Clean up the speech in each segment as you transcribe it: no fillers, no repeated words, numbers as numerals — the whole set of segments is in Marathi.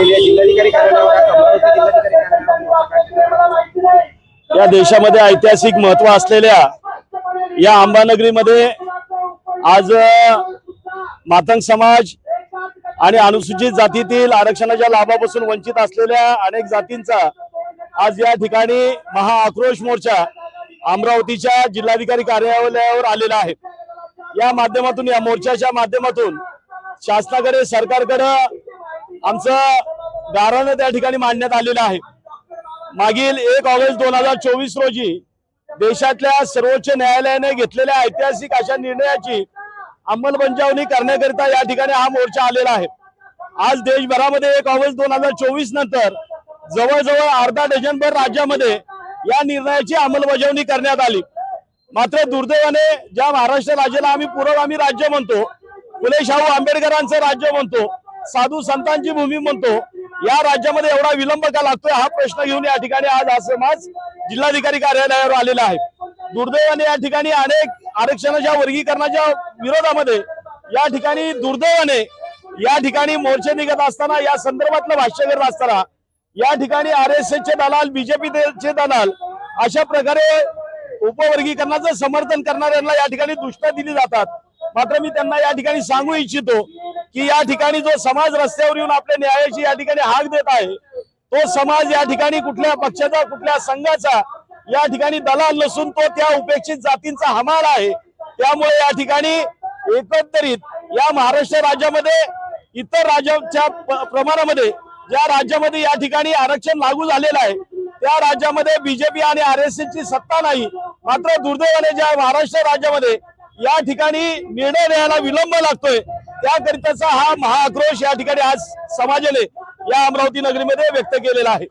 आलेली आहे जिल्हाधिकारी कार्यालयावर, अमरावती जिल्हाधिकारी कार्यालयावर। या देशामध्ये ऐतिहासिक महत्व असलेल्या या अंबानगरीमध्ये आज मातंग समाज आणि अनुसूचित जातीतील आरक्षणाच्या लाभापासून वंचित असलेल्या अनेक जातींचा आज या ठिकाणी महाआक्रोश मोर्चा अमरावतीच्या जिल्हाधिकारी कार्यालयावर आलेला आहे। या माध्यमातून, या मोर्चाच्या माध्यमातून शासनाकडे, सरकारकडे आमचं गाऱ्हाण त्या ठिकाणी मांडण्यात आलेलं आहे। मागील 1 ऑगस्ट 2024 रोजी देशातल्या सर्वोच्च न्यायालयाने घेतलेल्या ऐतिहासिक अशा निर्णयाची अंमलबजावणी करण्याकरिता या ठिकाणी हा मोर्चा आलेला आहे। आज देशभरामध्ये 1 ऑगस्ट 2024 नंतर जवळजवळ अर्धा डझनभर राज्यामध्ये या निर्णयाची अंमलबजावणी करण्यात आली। मात्र दुर्दैवाने ज्या महाराष्ट्र राज्याला आम्ही पुरोगामी राज्य म्हणतो, फुले शाहू आंबेडकरांचं राज्य म्हणतो, साधू संतांची भूमी म्हणतो, या राज्यामध्ये एवढा विलंब का लागतोय हा प्रश्न घेऊन या ठिकाणी आज हा समाज जिल्हाधिकारी कार्यालयावर आलेला आहे। दुर्दैवाने या ठिकाणी अनेक आरक्षणाच्या वर्गीकरणाच्या विरोधामध्ये या ठिकाणी दुर्दैवाने या ठिकाणी मोर्चे निघत असताना, या संदर्भातलं भाष्य करत असताना या ठिकाणी RSSचे दलाल, BJPचे दलाल अशा प्रकारे उपवर्गीकरणाचं समर्थन करणाऱ्यांना या ठिकाणी दृष्टा दिली जातात। मात्र मी त्यांना या ठिकाणी सांगू इच्छितो की या ठिकाणी जो समाज रस्त्यावर येऊन आपल्या न्यायाची या ठिकाणी हाक देत आहे, तो समाज या ठिकाणी कुठल्या पक्षाचा, कुठल्या संघाचा या ठिकाणी दलाल नसून तो त्या उपेक्षित जातींचा हमाल आहे। त्यामुळे या ठिकाणी एकंदरीत या महाराष्ट्र राज्यामध्ये इतर राज्याच्या प्रमाणामध्ये ज्या राज्यामध्ये या ठिकाणी आरक्षण लागू झालेलं आहे त्या राज्यामध्ये BJP आणि RSSची सत्ता नाही। मात्र दुर्दैवाने ज्या महाराष्ट्र राज्यामध्ये या ठिकाणी निर्णय घ्यायला विलंब लागतोय, त्याकरिताचा हा महाआक्रोश या ठिकाणी आज समाजाने या अमरावती नगरीमध्ये व्यक्त केलेला आहे।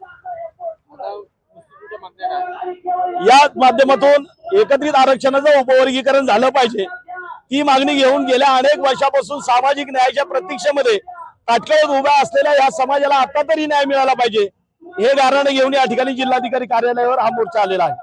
या माध्यमातून एकत्रित आरक्षणाचं उपवर्गीकरण झालं पाहिजे, ती मागणी घेऊन गेल्या अनेक वर्षापासून सामाजिक न्यायाच्या प्रतीक्षेमध्ये ताटकळत उभ्या असलेल्या या समाजाला आता तरी न्याय मिळाला पाहिजे, हे गाऱ्हाण घेऊन या ठिकाणी जिल्हाधिकारी कार्यालयावर हा मोर्चा आलेला आहे।